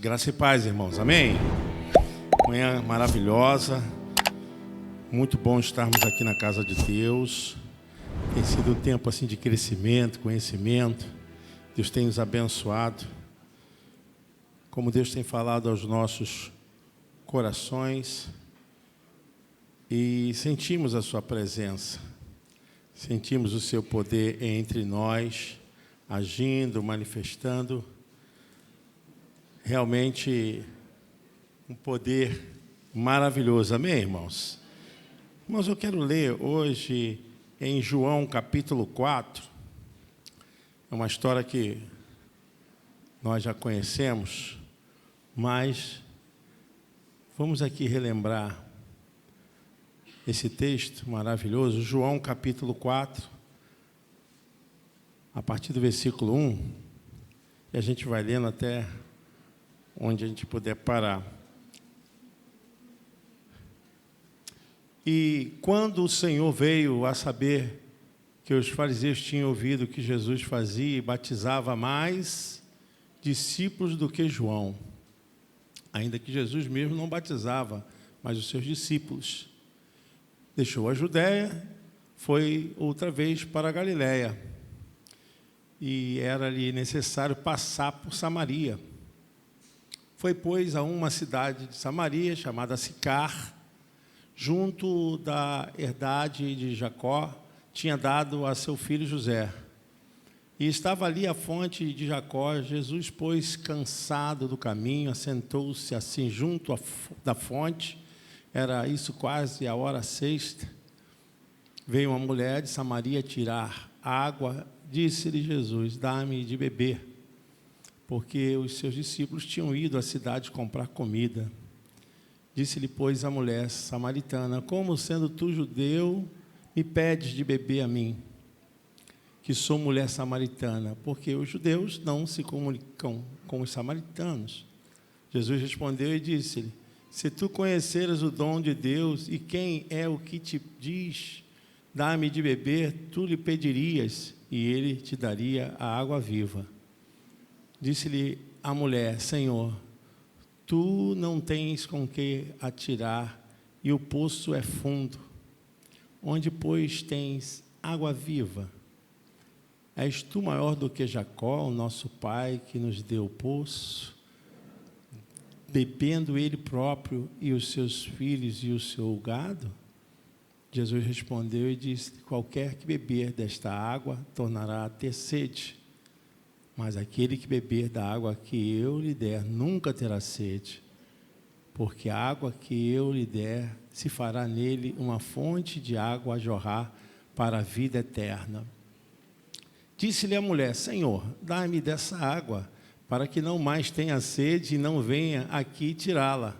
Graça e paz, irmãos. Amém? Manhã maravilhosa. Muito bom estarmos aqui na casa de Deus. Tem sido um tempo assim de crescimento, conhecimento. Deus tem nos abençoado. Como Deus tem falado aos nossos corações. E sentimos a sua presença. Sentimos o seu poder entre nós, agindo, manifestando. Realmente um poder maravilhoso. Amém, irmãos? Irmãos, eu quero ler hoje em João capítulo 4. É uma história que nós já conhecemos, mas vamos aqui relembrar esse texto maravilhoso. João capítulo 4, a partir do versículo 1, e a gente vai lendo até onde a gente puder parar. E quando o Senhor veio a saber que os fariseus tinham ouvido que Jesus fazia e batizava mais discípulos do que João, ainda que Jesus mesmo não batizava, mas os seus discípulos, deixou a Judéia, foi outra vez para a Galiléia, e era-lhe necessário passar por Samaria. Foi, pois, a uma cidade de Samaria, chamada Sicar, junto da herdade de Jacó, tinha dado a seu filho José. E estava ali a fonte de Jacó. Jesus, pois, cansado do caminho, assentou-se assim junto da fonte. Era isso quase a hora sexta. Veio uma mulher de Samaria tirar água. Disse-lhe Jesus: dá-me de beber. Porque os seus discípulos tinham ido à cidade comprar comida. Disse-lhe, pois, a mulher samaritana: como, sendo tu judeu, me pedes de beber a mim, que sou mulher samaritana? Porque os judeus não se comunicam com os samaritanos. Jesus respondeu e disse-lhe: se tu conheceras o dom de Deus e quem é o que te diz, dá-me de beber, tu lhe pedirias e ele te daria a água viva. Disse-lhe a mulher: Senhor, tu não tens com que atirar, e o poço é fundo. Onde, pois, tens água viva? És tu maior do que Jacó, o nosso pai, que nos deu o poço, bebendo ele próprio e os seus filhos e o seu gado? Jesus respondeu e disse: qualquer que beber desta água tornará a ter sede. Mas aquele que beber da água que eu lhe der nunca terá sede, porque a água que eu lhe der se fará nele uma fonte de água a jorrar para a vida eterna. Disse-lhe a mulher: Senhor, dá-me dessa água, para que não mais tenha sede e não venha aqui tirá-la.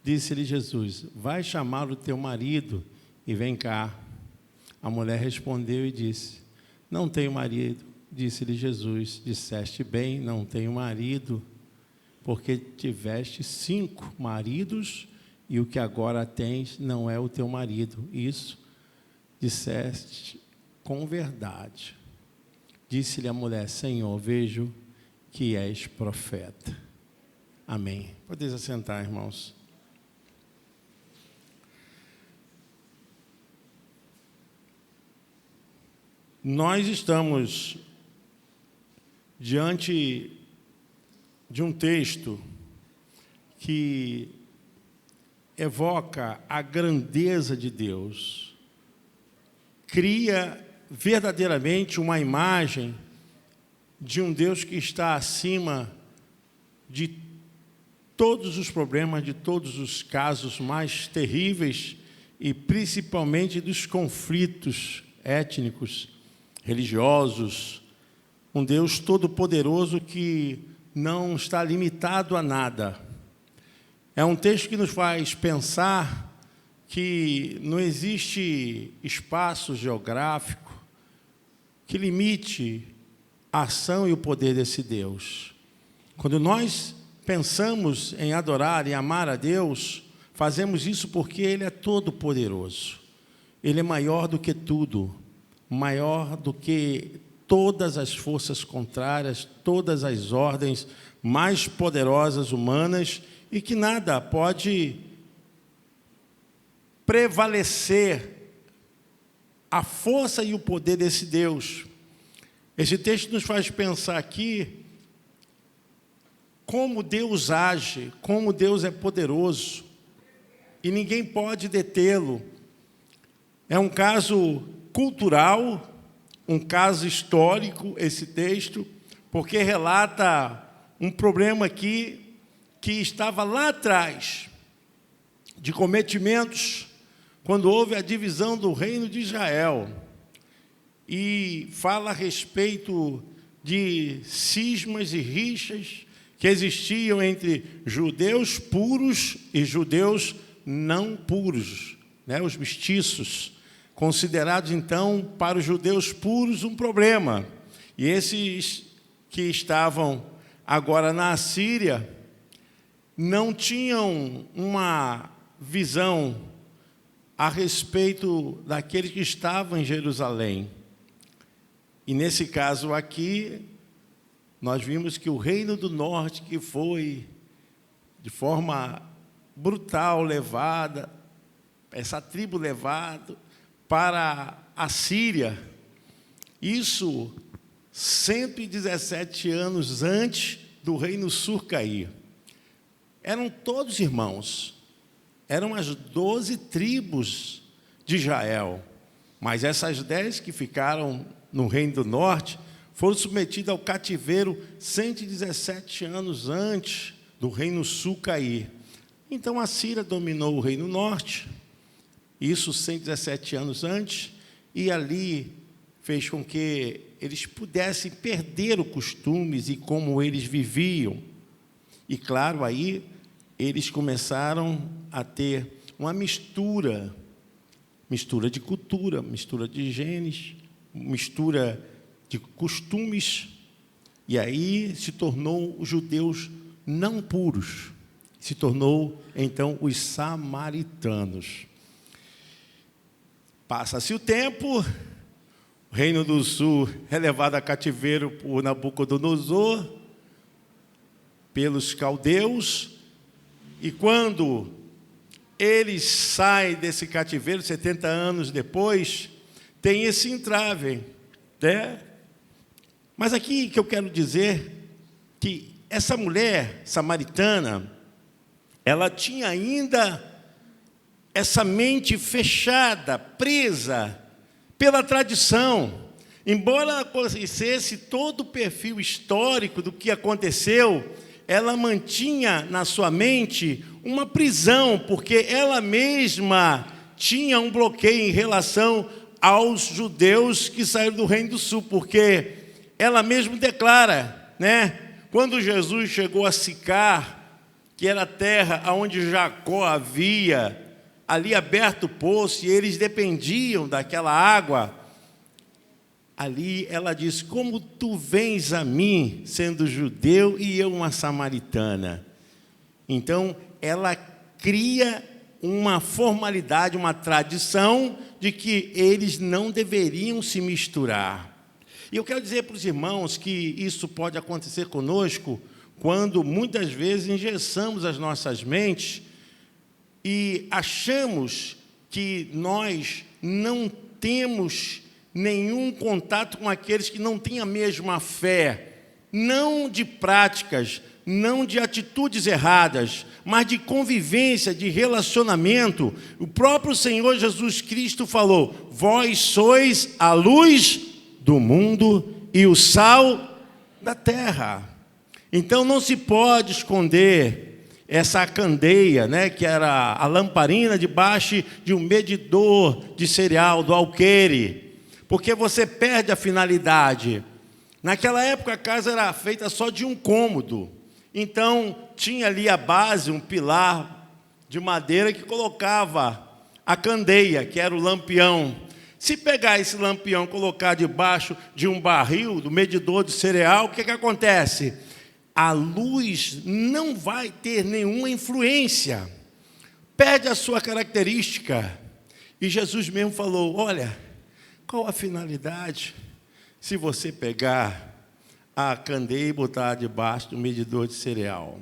Disse-lhe Jesus: vai chamar o teu marido e vem cá. A mulher respondeu e disse: não tenho marido. Disse-lhe Jesus: disseste bem, não tenho marido, porque tiveste 5 maridos, e o que agora tens não é o teu marido. Isso disseste com verdade. Disse-lhe a mulher: Senhor, vejo que és profeta. Amém. Podeis assentar, irmãos. Nós estamos diante de um texto que evoca a grandeza de Deus, cria verdadeiramente uma imagem de um Deus que está acima de todos os problemas, de todos os casos mais terríveis e principalmente dos conflitos étnicos, religiosos. Um Deus todo-poderoso que não está limitado a nada. É um texto que nos faz pensar que não existe espaço geográfico que limite a ação e o poder desse Deus. Quando nós pensamos em adorar e amar a Deus, fazemos isso porque Ele é todo-poderoso. Ele é maior do que tudo, maior do que todas as forças contrárias, todas as ordens mais poderosas humanas, e que nada pode prevalecer a força e o poder desse Deus. Esse texto nos faz pensar aqui como Deus age, como Deus é poderoso, e ninguém pode detê-lo. É um caso cultural, um caso histórico, esse texto, porque relata um problema aqui que estava lá atrás, de cometimentos, quando houve a divisão do reino de Israel, e fala a respeito de cismas e rixas que existiam entre judeus puros e judeus não puros, né, os mestiços, considerados, então, para os judeus puros um problema. E esses que estavam agora na Assíria não tinham uma visão a respeito daqueles que estavam em Jerusalém. E, nesse caso aqui, nós vimos que o Reino do Norte, que foi, de forma brutal, levada, essa tribo levada para a Síria, isso 117 anos antes do Reino Sul cair. Eram todos irmãos, eram as 12 tribos de Israel, mas essas 10 que ficaram no Reino do Norte foram submetidas ao cativeiro 117 anos antes do Reino Sul cair. Então a Síria dominou o Reino Norte, isso 117 anos antes, e ali fez com que eles pudessem perder os costumes e como eles viviam. E, claro, aí eles começaram a ter uma mistura de cultura, mistura de genes, mistura de costumes, e aí se tornou os judeus não puros, se tornou, então, os samaritanos. Passa-se o tempo, o Reino do Sul é levado a cativeiro por Nabucodonosor, pelos caldeus, e quando eles saem desse cativeiro, 70 anos depois, tem esse entrave, né? Mas aqui que eu quero dizer que essa mulher samaritana, ela tinha ainda essa mente fechada, presa pela tradição. Embora ela conhecesse todo o perfil histórico do que aconteceu, ela mantinha na sua mente uma prisão, porque ela mesma tinha um bloqueio em relação aos judeus que saíram do Reino do Sul, porque ela mesma declara, né, quando Jesus chegou a Sicar, que era a terra onde Jacó havia ali aberto o poço, e eles dependiam daquela água, ali ela diz: como tu vens a mim, sendo judeu, e eu uma samaritana? Então, ela cria uma formalidade, uma tradição de que eles não deveriam se misturar. E eu quero dizer para os irmãos que isso pode acontecer conosco quando muitas vezes engessamos as nossas mentes e achamos que nós não temos nenhum contato com aqueles que não têm a mesma fé, não de práticas, não de atitudes erradas, mas de convivência, de relacionamento. O próprio Senhor Jesus Cristo falou: vós sois a luz do mundo e o sal da terra. Então não se pode esconder essa candeia, né, que era a lamparina debaixo de um medidor de cereal, do alqueire, porque você perde a finalidade. Naquela época a casa era feita só de um cômodo, então tinha ali a base, um pilar de madeira que colocava a candeia, que era o lampião. Se pegar esse lampião e colocar debaixo de um barril, do medidor de cereal, o que acontece? A luz não vai ter nenhuma influência, perde a sua característica. E Jesus mesmo falou: olha, qual a finalidade se você pegar a candeia e botar debaixo do medidor de cereal.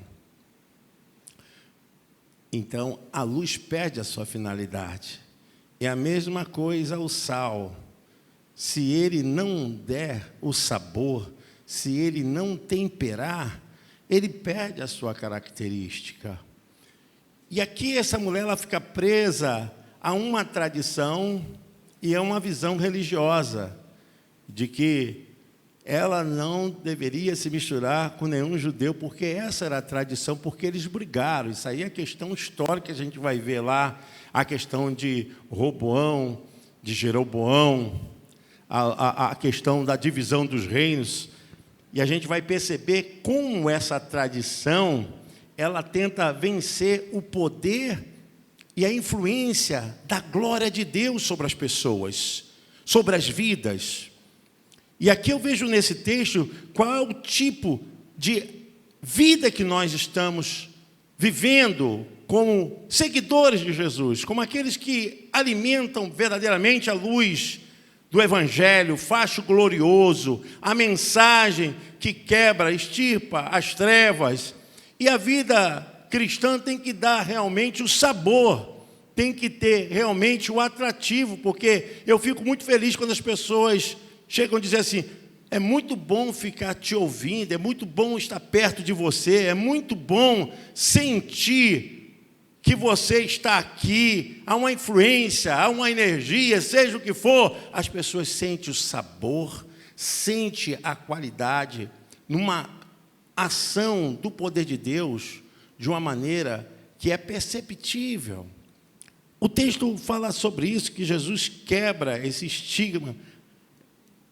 Então, a luz perde a sua finalidade. É a mesma coisa o sal. Se ele não der o sabor, se ele não temperar, ele perde a sua característica. E aqui essa mulher ela fica presa a uma tradição e a uma visão religiosa de que ela não deveria se misturar com nenhum judeu, porque essa era a tradição, porque eles brigaram. Isso aí é questão histórica, a gente vai ver lá, a questão de Roboão, de Jeroboão, a questão da divisão dos reinos, e a gente vai perceber como essa tradição, ela tenta vencer o poder e a influência da glória de Deus sobre as pessoas, sobre as vidas. E aqui eu vejo nesse texto qual é o tipo de vida que nós estamos vivendo como seguidores de Jesus, como aqueles que alimentam verdadeiramente a luz do Evangelho, o facho glorioso, a mensagem que quebra, extirpa as trevas. E a vida cristã tem que dar realmente o sabor, tem que ter realmente o atrativo, porque eu fico muito feliz quando as pessoas chegam a dizer assim: é muito bom ficar te ouvindo, é muito bom estar perto de você, é muito bom sentir que você está aqui, há uma influência, há uma energia, seja o que for, as pessoas sentem o sabor, sentem a qualidade, numa ação do poder de Deus, de uma maneira que é perceptível. O texto fala sobre isso, que Jesus quebra esse estigma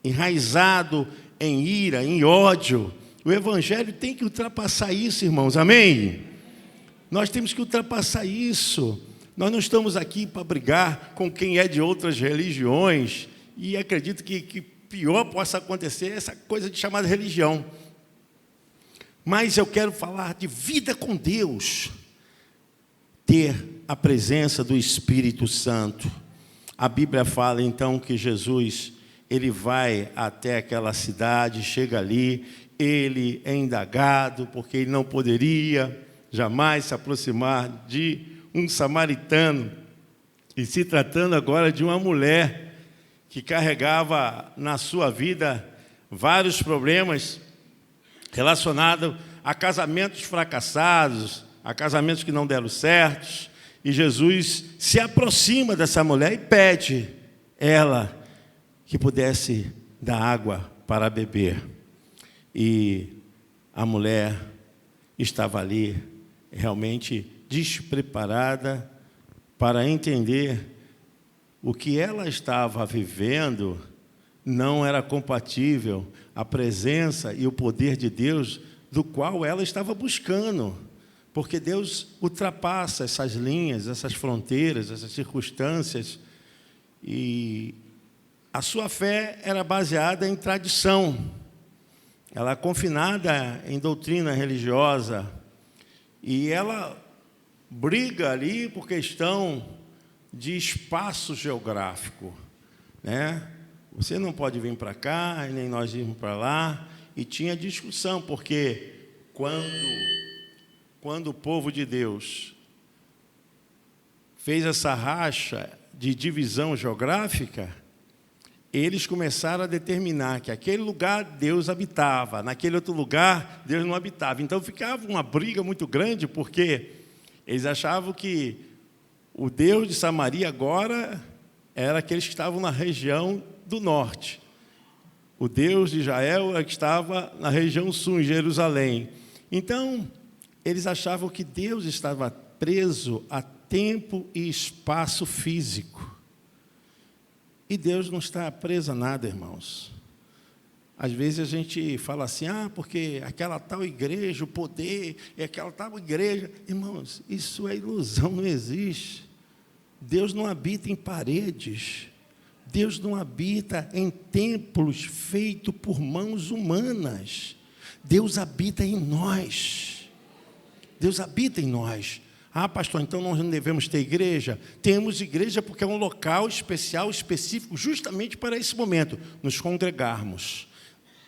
enraizado em ira, em ódio. O Evangelho tem que ultrapassar isso, irmãos, amém? Nós temos que ultrapassar isso. Nós não estamos aqui para brigar com quem é de outras religiões, e acredito que pior possa acontecer essa coisa de chamada religião. Mas eu quero falar de vida com Deus, ter a presença do Espírito Santo. A Bíblia fala então que Jesus, ele vai até aquela cidade, chega ali, ele é indagado, porque ele não poderia jamais se aproximar de um samaritano, e se tratando agora de uma mulher que carregava na sua vida vários problemas relacionados a casamentos fracassados, a casamentos que não deram certo, e Jesus se aproxima dessa mulher e pede ela que pudesse dar água para beber. E a mulher estava ali realmente despreparada para entender o que ela estava vivendo não era compatível à presença e o poder de Deus do qual ela estava buscando, porque Deus ultrapassa essas linhas, essas fronteiras, essas circunstâncias, e a sua fé era baseada em tradição, ela é confinada em doutrina religiosa, e ela briga ali por questão de espaço geográfico, né? Você não pode vir para cá, nem nós irmos para lá. E tinha discussão, porque quando o povo de Deus fez essa racha de divisão geográfica, eles começaram a determinar que aquele lugar Deus habitava, naquele outro lugar Deus não habitava. Então ficava uma briga muito grande, porque eles achavam que o Deus de Samaria agora era aqueles que estavam na região do norte. O Deus de Israel era que estava na região sul, em Jerusalém. Então, eles achavam que Deus estava preso a tempo e espaço físico. E Deus não está preso a nada, irmãos. Às vezes a gente fala assim: porque aquela tal igreja, o poder, é aquela tal igreja. Irmãos, isso é ilusão, não existe. Deus não habita em paredes. Deus não habita em templos feitos por mãos humanas. Deus habita em nós. Deus habita em nós. Ah, pastor, então nós não devemos ter igreja? Temos igreja porque é um local especial, específico, justamente para esse momento, nos congregarmos.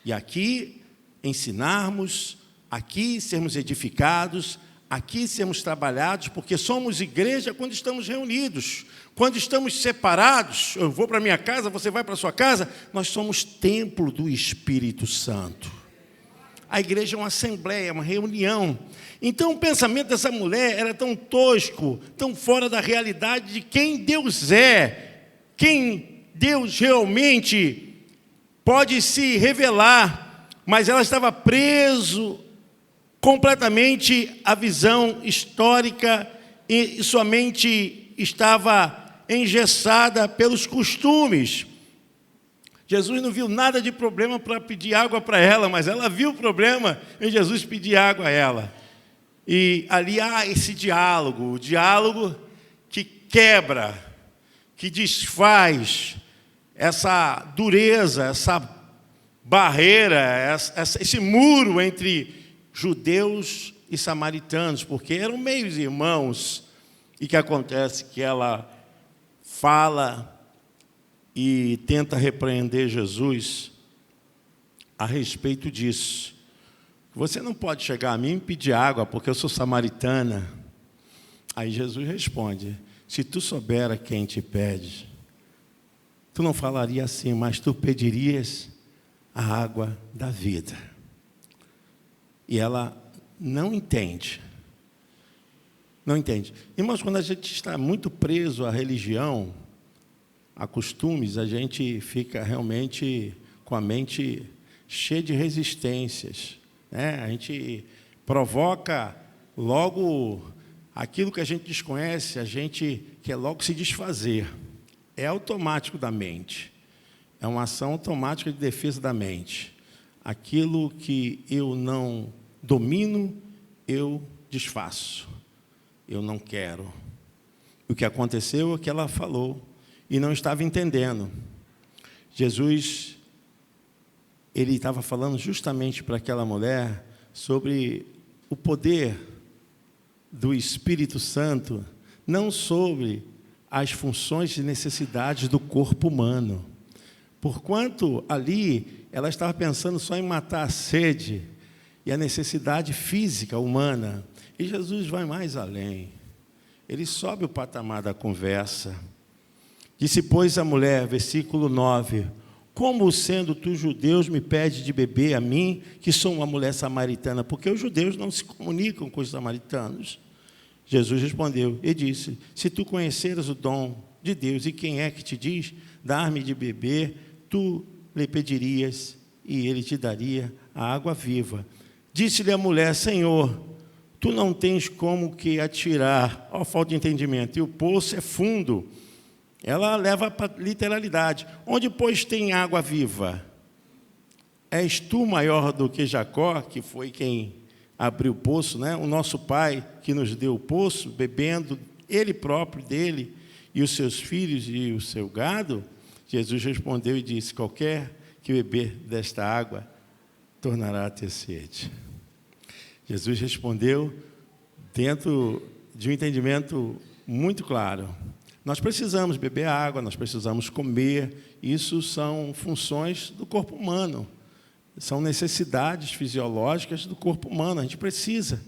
E aqui ensinarmos, aqui sermos edificados, aqui sermos trabalhados, porque somos igreja quando estamos reunidos. Quando estamos separados, eu vou para a minha casa, você vai para a sua casa, nós somos templo do Espírito Santo. A igreja é uma assembleia, uma reunião. Então o pensamento dessa mulher era tão tosco, tão fora da realidade de quem Deus é, quem Deus realmente pode se revelar, mas ela estava preso completamente à visão histórica e sua mente estava engessada pelos costumes. Jesus não viu nada de problema para pedir água para ela, mas ela viu o problema em Jesus pedir água a ela. E ali há esse diálogo, o diálogo que quebra, que desfaz essa dureza, essa barreira, esse muro entre judeus e samaritanos, porque eram meios irmãos. E que acontece que ela fala e tenta repreender Jesus a respeito disso. Você não pode chegar a mim e pedir água, porque eu sou samaritana. Aí Jesus responde: se tu soubera quem te pede, tu não falaria assim, mas tu pedirias a água da vida. E ela não entende. Não entende. Irmãos, quando a gente está muito preso à religião, a costumes, a gente fica realmente com a mente cheia de resistências, né? A gente provoca logo aquilo que a gente desconhece, a gente quer logo se desfazer. É automático da mente. É uma ação automática de defesa da mente. Aquilo que eu não domino, eu desfaço. Eu não quero. O que aconteceu é que ela falou e não estava entendendo. Jesus, ele estava falando justamente para aquela mulher sobre o poder do Espírito Santo, não sobre as funções e necessidades do corpo humano. Porquanto ali ela estava pensando só em matar a sede e a necessidade física humana. E Jesus vai mais além. Ele sobe o patamar da conversa. Disse, pois, a mulher, versículo 9, como sendo tu judeus me pede de beber a mim, que sou uma mulher samaritana? Porque os judeus não se comunicam com os samaritanos. Jesus respondeu e disse, se tu conheceras o dom de Deus e quem é que te diz, dar-me de beber, tu lhe pedirias e ele te daria a água viva. Disse-lhe a mulher, Senhor, tu não tens como que atirar, ó, falta de entendimento, e o poço é fundo. Ela leva para a literalidade. Onde, pois, tem água viva? És tu maior do que Jacó, que foi quem abriu o poço, né? O nosso pai que nos deu o poço, bebendo ele próprio dele, e os seus filhos e o seu gado? Jesus respondeu e disse, qualquer que beber desta água, tornará a ter sede. Jesus respondeu dentro de um entendimento muito claro. Nós precisamos beber água, nós precisamos comer, isso são funções do corpo humano, são necessidades fisiológicas do corpo humano, a gente precisa.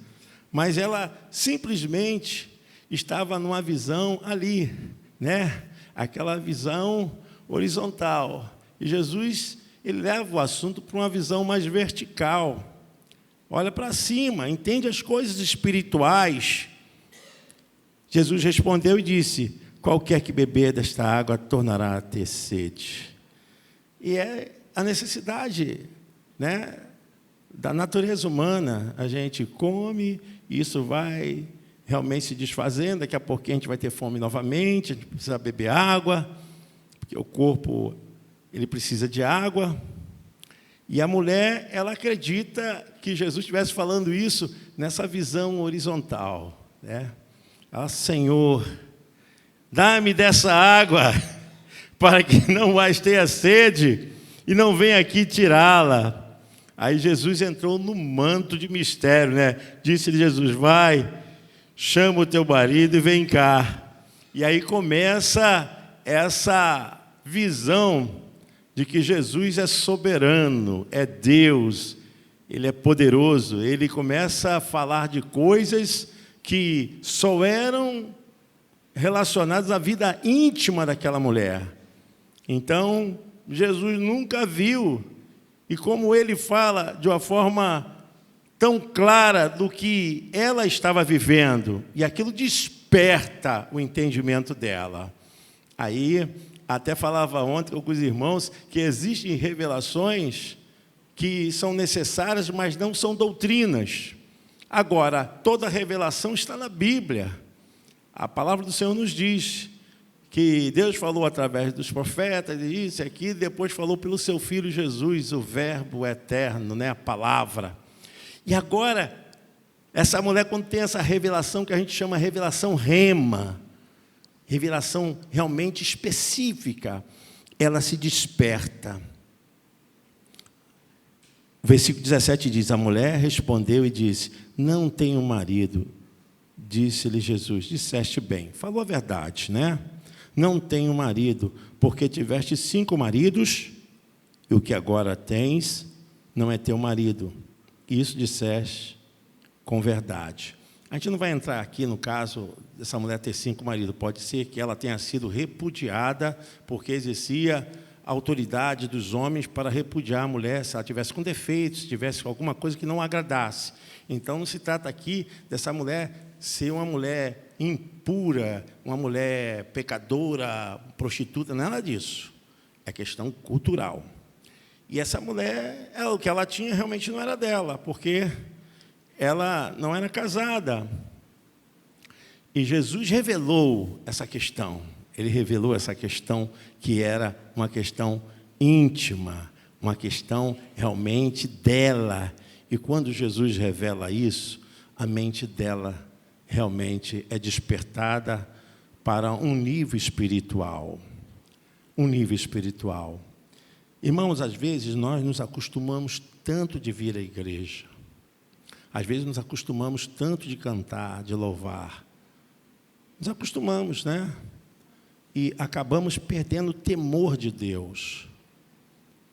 Mas ela simplesmente estava numa visão ali, né? Aquela visão horizontal. E Jesus, ele leva o assunto para uma visão mais vertical. Olha para cima, entende as coisas espirituais. Jesus respondeu e disse, qualquer que beber desta água tornará a ter sede. E é a necessidade, né, da natureza humana. A gente come, e isso vai realmente se desfazendo. Daqui a pouquinho a gente vai ter fome novamente, a gente precisa beber água, porque o corpo ele precisa de água. E a mulher, ela acredita que Jesus estivesse falando isso nessa visão horizontal, né? Ah, Senhor, dá-me dessa água, para que não mais tenha sede, e não venha aqui tirá-la. Aí Jesus entrou no manto de mistério, né? Disse-lhe Jesus, vai, chama o teu marido e vem cá. E aí começa essa visão de que Jesus é soberano, é Deus, Ele é poderoso. Ele começa a falar de coisas que só eram relacionadas à vida íntima daquela mulher. Então, Jesus nunca viu, e como ele fala de uma forma tão clara do que ela estava vivendo, e aquilo desperta o entendimento dela. Aí, até falava ontem com os irmãos que existem revelações que são necessárias, mas não são doutrinas. Agora, toda revelação está na Bíblia. A palavra do Senhor nos diz que Deus falou através dos profetas, isso e aquilo, depois falou pelo seu Filho Jesus, o Verbo eterno, né, a palavra. E agora, essa mulher, quando tem essa revelação que a gente chama revelação rema, revelação realmente específica, ela se desperta. O versículo 17 diz, a mulher respondeu e disse, não tenho marido. Disse-lhe Jesus, disseste bem, falou a verdade, né? Não tenho marido, porque tiveste 5 maridos, e o que agora tens não é teu marido. Isso disseste com verdade. A gente não vai entrar aqui no caso dessa mulher ter 5 maridos. Pode ser que ela tenha sido repudiada, porque exercia a autoridade dos homens para repudiar a mulher, se ela tivesse com defeitos, se tivesse alguma coisa que não agradasse. Então, não se trata aqui dessa mulher ser uma mulher impura, uma mulher pecadora, prostituta, nada disso. É questão cultural. E essa mulher, o que ela tinha realmente não era dela, porque ela não era casada. E Jesus revelou essa questão. Ele revelou essa questão que era uma questão íntima, uma questão realmente dela. E quando Jesus revela isso, a mente dela realmente é despertada para um nível espiritual. Um nível espiritual. Irmãos, às vezes nós nos acostumamos tanto de vir à igreja. Às vezes nos acostumamos tanto de cantar, de louvar. Nos acostumamos, né? E acabamos perdendo o temor de Deus.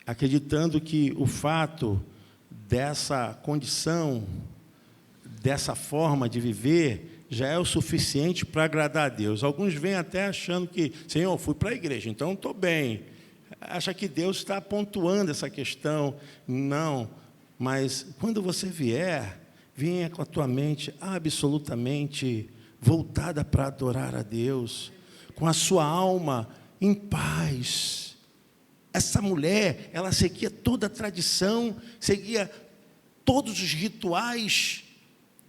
Acreditando que o fato dessa condição, dessa forma de viver, já é o suficiente para agradar a Deus. Alguns vêm até achando que, Senhor, fui para a igreja, então estou bem. Acha que Deus está pontuando essa questão. Não, mas quando você vier, venha com a tua mente absolutamente voltada para adorar a Deus, com a sua alma em paz. Essa mulher, ela seguia toda a tradição, seguia todos os rituais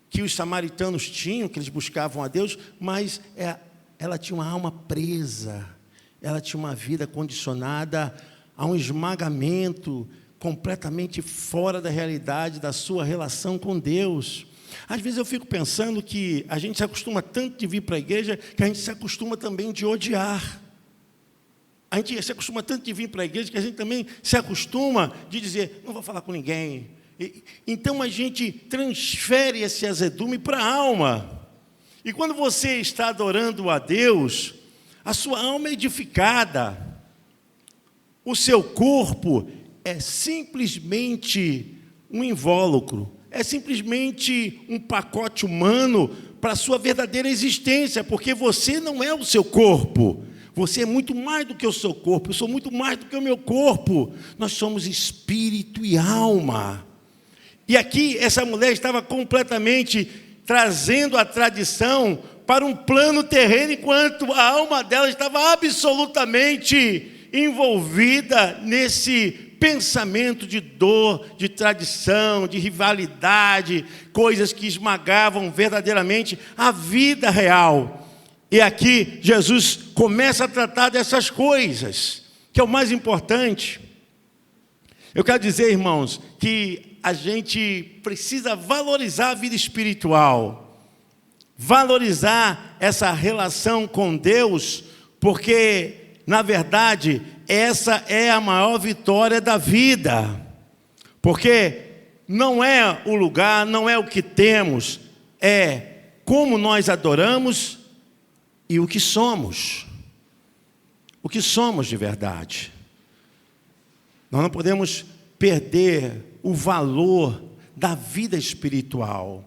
que os samaritanos tinham, que eles buscavam a Deus, mas ela tinha uma alma presa, ela tinha uma vida condicionada a um esmagamento completamente fora da realidade da sua relação com Deus. Às vezes eu fico pensando que a gente se acostuma tanto de vir para a igreja, que a gente se acostuma também de odiar. A gente se acostuma tanto de vir para a igreja, que a gente também se acostuma de dizer, não vou falar com ninguém. Então a gente transfere esse azedume para a alma. E quando você está adorando a Deus, a sua alma é edificada. O seu corpo é simplesmente um invólucro, é simplesmente um pacote humano para a sua verdadeira existência, porque você não é o seu corpo. Você é muito mais do que o seu corpo, eu sou muito mais do que o meu corpo. Nós somos espírito e alma. E aqui essa mulher estava completamente trazendo a tradição para um plano terreno, enquanto a alma dela estava absolutamente envolvida nesse pensamento de dor, de tradição, de rivalidade, coisas que esmagavam verdadeiramente a vida real. E aqui Jesus começa a tratar dessas coisas, que é o mais importante. Eu quero dizer, irmãos, que a gente precisa valorizar a vida espiritual, valorizar essa relação com Deus, porque, na verdade, essa é a maior vitória da vida. Porque não é o lugar, não é o que temos, é como nós adoramos e o que somos. O que somos de verdade. Nós não podemos perder o valor da vida espiritual.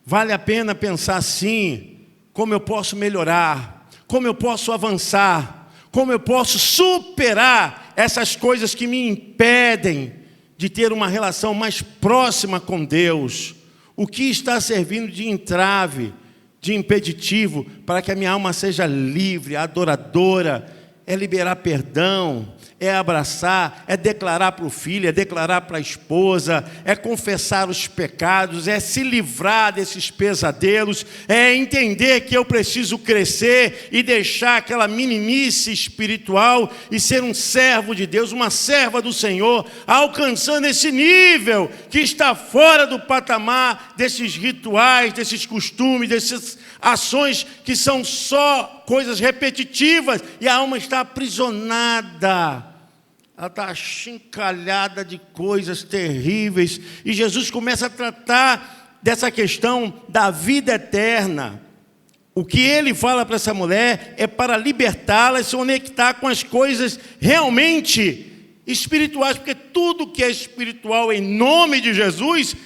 Vale a pena pensar assim: como eu posso melhorar, como eu posso avançar, como eu posso superar essas coisas que me impedem de ter uma relação mais próxima com Deus. O que está servindo de entrave, de impeditivo, para que a minha alma seja livre, adoradora? É liberar perdão, é abraçar, é declarar para o filho, é declarar para a esposa, é confessar os pecados, é se livrar desses pesadelos, é entender que eu preciso crescer e deixar aquela meninice espiritual e ser um servo de Deus, uma serva do Senhor, alcançando esse nível que está fora do patamar desses rituais, desses costumes, dessas ações que são só coisas repetitivas, e a alma está aprisionada, ela está achincalhada de coisas terríveis, e Jesus começa a tratar dessa questão da vida eterna. O que ele fala para essa mulher é para libertá-la e se conectar com as coisas realmente espirituais, porque tudo que é espiritual em nome de Jesus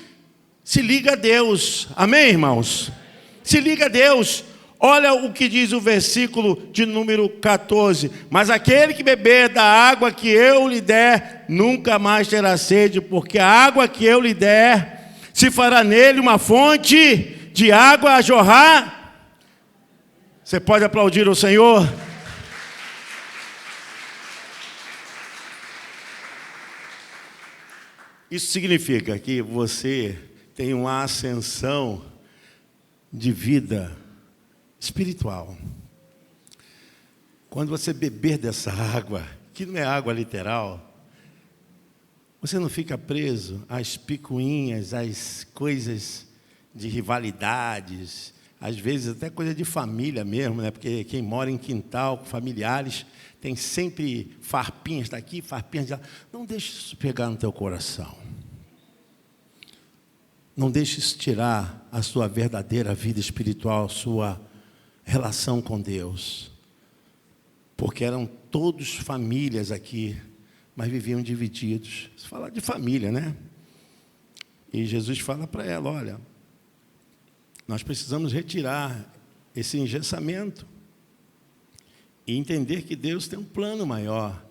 se liga a Deus. Amém, irmãos? Se liga a Deus. Olha o que diz o versículo de número 14. Mas aquele que beber da água que eu lhe der, nunca mais terá sede, porque a água que eu lhe der, se fará nele uma fonte de água a jorrar. Você pode aplaudir o Senhor? Isso significa que você tem uma ascensão de vida espiritual. Quando você beber dessa água, que não é água literal, você não fica preso às picuinhas, às coisas de rivalidades, às vezes até coisa de família mesmo, né? Porque quem mora em quintal, com familiares, tem sempre farpinhas daqui, farpinhas de lá. Não deixe isso pegar no teu coração. Não deixe isso tirar a sua verdadeira vida espiritual, a sua relação com Deus. Porque eram todos famílias aqui, mas viviam divididos. Você fala de família, né? E Jesus fala para ela: olha, nós precisamos retirar esse engessamento e entender que Deus tem um plano maior.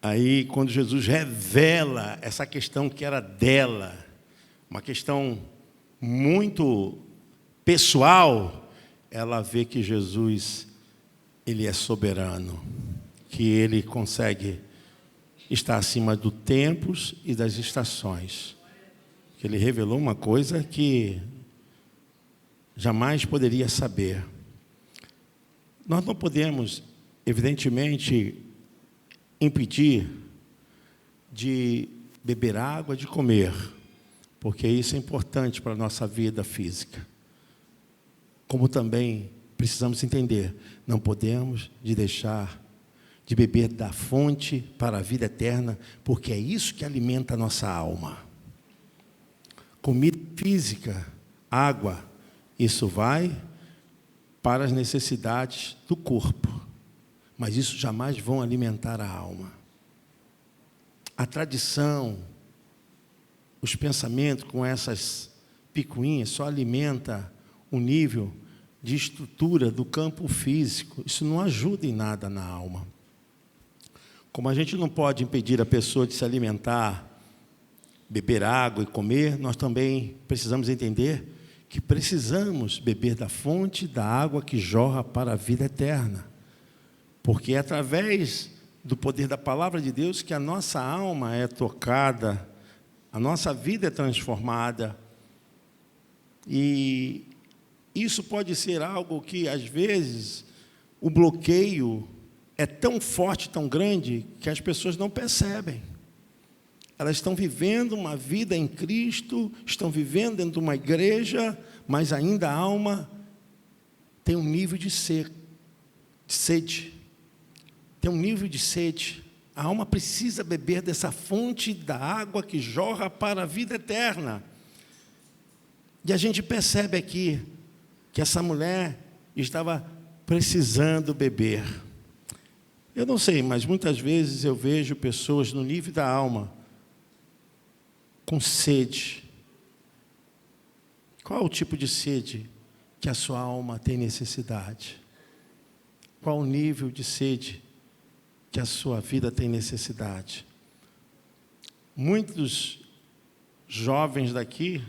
Aí, quando Jesus revela essa questão que era dela, uma questão muito pessoal, ela vê que Jesus, ele é soberano, que ele consegue estar acima dos tempos e das estações. Que ele revelou uma coisa que jamais poderia saber. Nós não podemos, evidentemente, impedir de beber água, de comer, porque isso é importante para a nossa vida física. Como também precisamos entender, não podemos deixar de beber da fonte para a vida eterna, porque é isso que alimenta a nossa alma. Comida física, água, isso vai para as necessidades do corpo, mas isso jamais vão alimentar a alma. A tradição, os pensamentos com essas picuinhas só alimenta o nível de estrutura do campo físico. Isso não ajuda em nada na alma. Como a gente não pode impedir a pessoa de se alimentar, beber água e comer, nós também precisamos entender que precisamos beber da fonte da água que jorra para a vida eterna. Porque é através do poder da palavra de Deus que a nossa alma é tocada, a nossa vida é transformada. E isso pode ser algo que, às vezes, o bloqueio é tão forte, tão grande, que as pessoas não percebem. Elas estão vivendo uma vida em Cristo, estão vivendo dentro de uma igreja, mas ainda a alma tem um nível de sede. Tem um nível de sede. A alma precisa beber dessa fonte da água que jorra para a vida eterna. E a gente percebe aqui que essa mulher estava precisando beber. Eu não sei, mas muitas vezes eu vejo pessoas no nível da alma com sede. Qual é o tipo de sede que a sua alma tem necessidade? Qual o nível de sede que a sua vida tem necessidade? Muitos jovens daqui,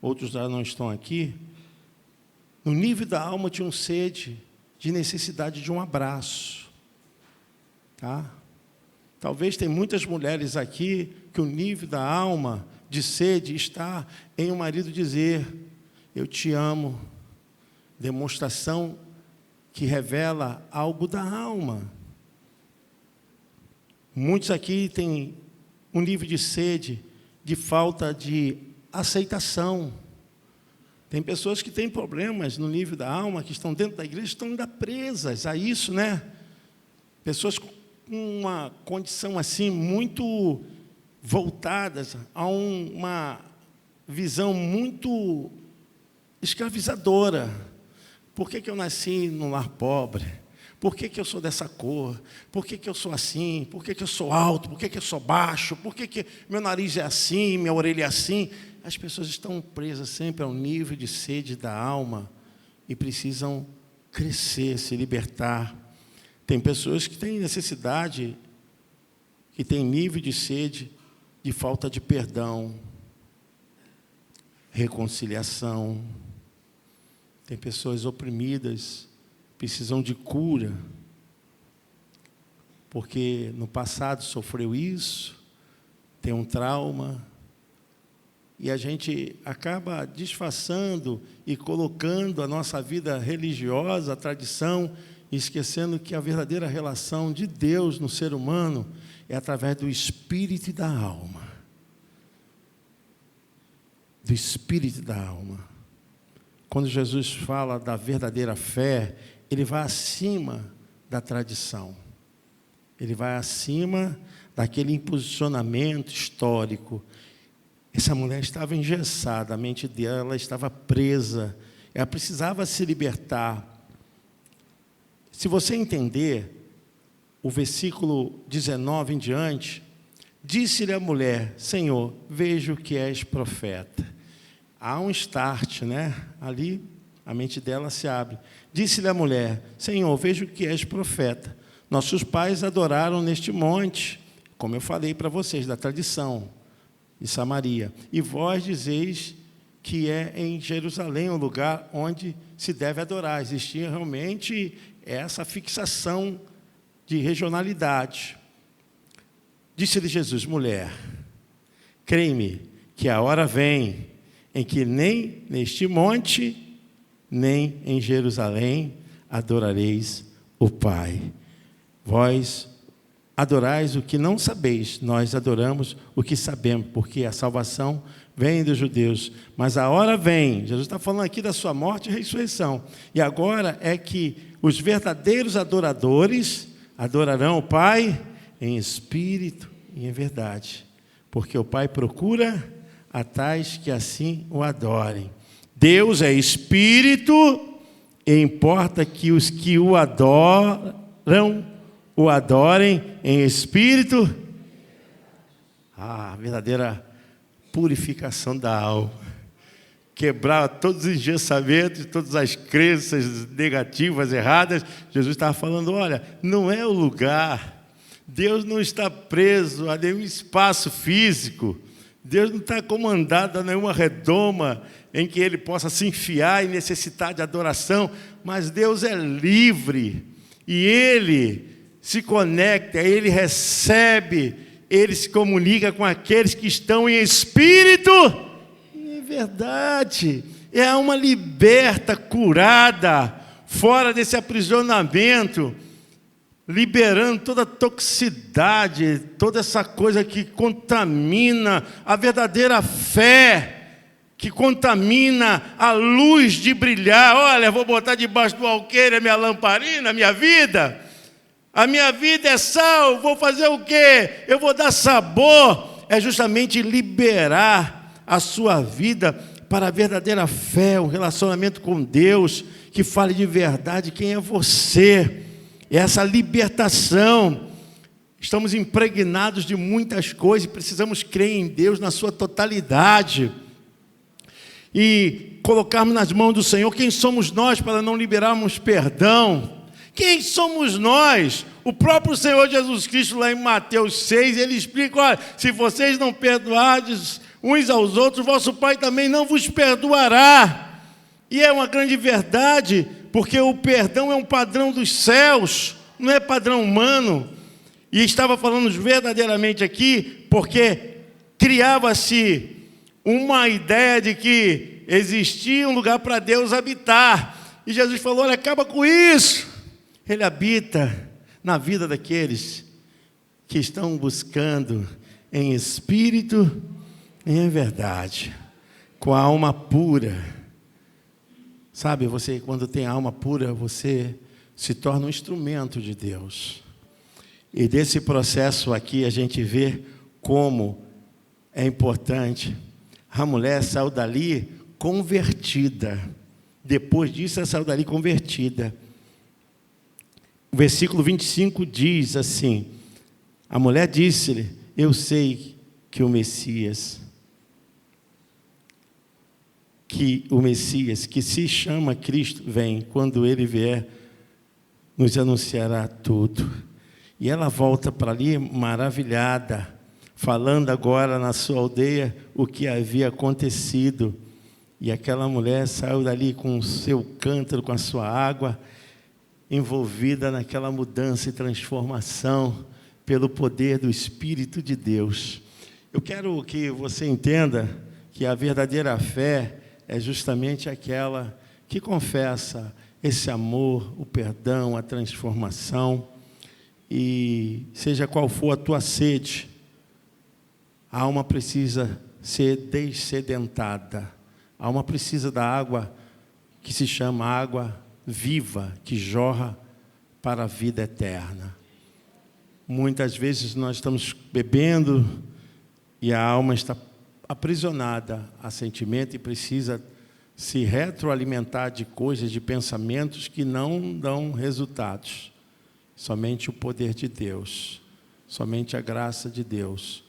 outros já não estão aqui, no nível da alma tinham sede de necessidade de um abraço. Tá? Talvez tem muitas mulheres aqui que o nível da alma de sede está em um marido dizer: eu te amo. Demonstração que revela algo da alma. Muitos aqui têm um nível de sede, de falta de aceitação. Tem pessoas que têm problemas no nível da alma, que estão dentro da igreja, estão ainda presas a isso, né? Pessoas com uma condição assim, muito voltadas a uma visão muito escravizadora. Por que eu nasci num lar pobre? Por que eu sou dessa cor? Por que eu sou assim? Por que eu sou alto? Por que eu sou baixo? Por que meu nariz é assim, minha orelha é assim? As pessoas estão presas sempre ao nível de sede da alma e precisam crescer, se libertar. Tem pessoas que têm necessidade, que têm nível de sede, de falta de perdão, reconciliação. Tem pessoas oprimidas, precisam de cura, porque no passado sofreu isso, tem um trauma, e a gente acaba disfarçando e colocando a nossa vida religiosa, a tradição, esquecendo que a verdadeira relação de Deus no ser humano é através do espírito e da alma. Do espírito e da alma. Quando Jesus fala da verdadeira fé, ele vai acima da tradição. Ele vai acima daquele imposicionamento histórico. Essa mulher estava engessada, a mente dela estava presa, ela precisava se libertar. Se você entender o versículo 19 em diante, disse-lhe a mulher: Senhor, vejo que és profeta. Há um start, né? Ali a mente dela se abre. Disse-lhe a mulher: Senhor, vejo que és profeta. Nossos pais adoraram neste monte, como eu falei para vocês, da tradição de Samaria. E vós dizeis que é em Jerusalém o lugar onde se deve adorar. Existia realmente essa fixação de regionalidade. Disse-lhe Jesus: mulher, crê-me que a hora vem em que nem neste monte, nem em Jerusalém adorareis o Pai. Vós adorais o que não sabeis, nós adoramos o que sabemos, porque a salvação vem dos judeus. Mas a hora vem, Jesus está falando aqui da sua morte e ressurreição, e agora é que os verdadeiros adoradores adorarão o Pai em espírito e em verdade, porque o Pai procura a tais que assim o adorem. Deus é espírito, e importa que os que o adoram, o adorem em espírito. A verdadeira purificação da alma. Quebrar todos os engessamentos, todas as crenças negativas, erradas. Jesus estava falando: olha, não é o lugar. Deus não está preso a nenhum espaço físico. Deus não está comandado a nenhuma redoma em que Ele possa se enfiar e necessitar de adoração, mas Deus é livre, e Ele se conecta, Ele recebe, Ele se comunica com aqueles que estão em espírito. É verdade, é a alma liberta, curada, fora desse aprisionamento, liberando toda a toxicidade, toda essa coisa que contamina a verdadeira fé, que contamina a luz de brilhar. Olha, vou botar debaixo do alqueire a minha lamparina, a minha vida é sal, vou fazer o quê? Eu vou dar sabor. É justamente liberar a sua vida para a verdadeira fé, um relacionamento com Deus, que fale de verdade quem é você, essa libertação. Estamos impregnados de muitas coisas e precisamos crer em Deus na sua totalidade e colocarmos nas mãos do Senhor. Quem somos nós para não liberarmos perdão? Quem somos nós? O próprio Senhor Jesus Cristo, lá em Mateus 6, ele explica: olha, se vocês não perdoardes uns aos outros, vosso Pai também não vos perdoará. E é uma grande verdade, porque o perdão é um padrão dos céus, não é padrão humano. E estava falando verdadeiramente aqui, porque criava-se uma ideia de que existia um lugar para Deus habitar. E Jesus falou: olha, acaba com isso. Ele habita na vida daqueles que estão buscando em espírito e em verdade, com a alma pura. Sabe, você, quando tem a alma pura, você se torna um instrumento de Deus. E desse processo aqui a gente vê como é importante. A mulher saiu dali convertida. Depois disso, ela saiu dali convertida. O versículo 25 diz assim: a mulher disse-lhe: eu sei que o Messias, que se chama Cristo, vem. Quando ele vier, nos anunciará tudo. E ela volta para ali maravilhada, falando agora na sua aldeia o que havia acontecido. E aquela mulher saiu dali com o seu cântaro, com a sua água, envolvida naquela mudança e transformação pelo poder do Espírito de Deus. Eu quero que você entenda que a verdadeira fé é justamente aquela que confessa esse amor, o perdão, a transformação. E seja qual for a tua sede, a alma precisa ser dessedentada. A alma precisa da água que se chama água viva, que jorra para a vida eterna. Muitas vezes nós estamos bebendo e a alma está aprisionada a sentimento e precisa se retroalimentar de coisas, de pensamentos que não dão resultados. Somente o poder de Deus, somente a graça de Deus.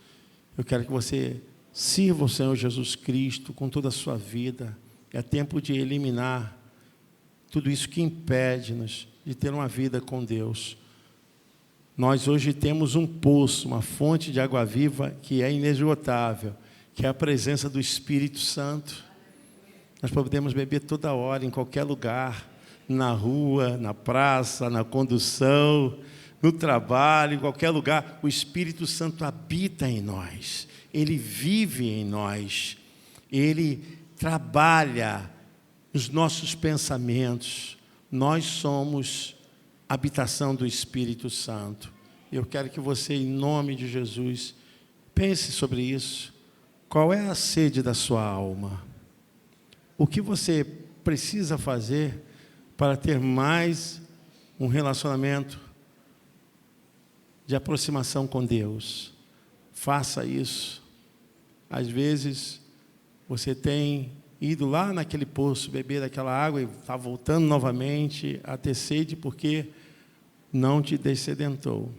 Eu quero que você sirva o Senhor Jesus Cristo com toda a sua vida. É tempo de eliminar tudo isso que impede-nos de ter uma vida com Deus. Nós hoje temos um poço, uma fonte de água viva que é inesgotável, que é a presença do Espírito Santo. Nós podemos beber toda hora, em qualquer lugar, na rua, na praça, na condução, no trabalho, em qualquer lugar. O Espírito Santo habita em nós, ele vive em nós, ele trabalha os nossos pensamentos. Nós somos habitação do Espírito Santo. Eu quero que você, em nome de Jesus, pense sobre isso. Qual é a sede da sua alma? O que você precisa fazer para ter mais um relacionamento de aproximação com Deus? Faça isso. Às vezes, você tem ido lá naquele poço, beber daquela água e está voltando novamente a ter sede porque não te dessedentou.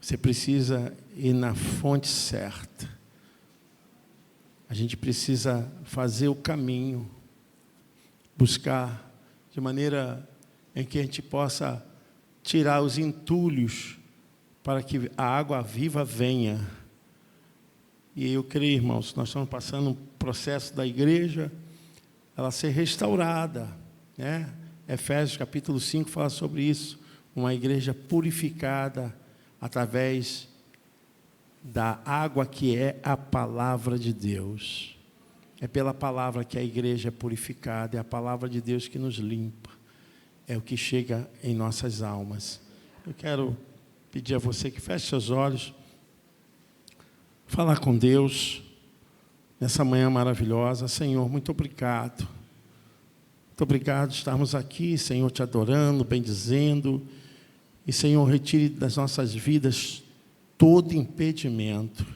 Você precisa ir na fonte certa. A gente precisa fazer o caminho, buscar de maneira em que a gente possa tirar os entulhos para que a água viva venha. E eu creio, irmãos, nós estamos passando um processo da igreja, ela ser restaurada, né? Efésios capítulo 5 fala sobre isso, uma igreja purificada através da água que é a palavra de Deus. É pela palavra que a igreja é purificada, é a palavra de Deus que nos limpa, é o que chega em nossas almas. Eu quero pedir a você que feche seus olhos, falar com Deus nessa manhã maravilhosa. Senhor, muito obrigado. Muito obrigado de estarmos aqui, Senhor, te adorando, bendizendo. E, Senhor, retire das nossas vidas todo impedimento,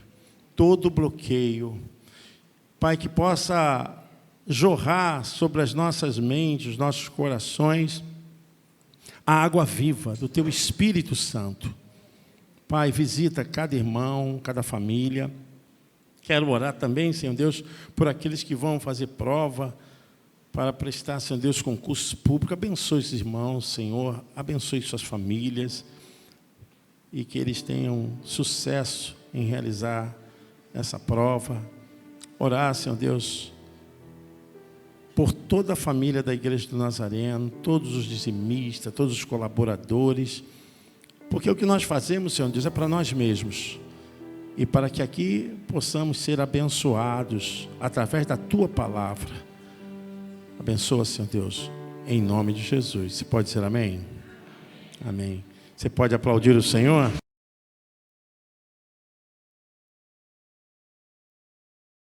todo bloqueio. Pai, que possa jorrar sobre as nossas mentes, os nossos corações, a água viva do Teu Espírito Santo. Pai, visita cada irmão, cada família. Quero orar também, Senhor Deus, por aqueles que vão fazer prova para prestar, Senhor Deus, concurso público. Abençoe esses irmãos, Senhor. Abençoe suas famílias e que eles tenham sucesso em realizar essa prova. Orar, Senhor Deus, por toda a família da Igreja do Nazareno, todos os dizimistas, todos os colaboradores, porque o que nós fazemos, Senhor Deus, é para nós mesmos e para que aqui possamos ser abençoados através da Tua palavra. Abençoa, Senhor Deus, em nome de Jesus. Você pode dizer amém? Amém. Você pode aplaudir o Senhor?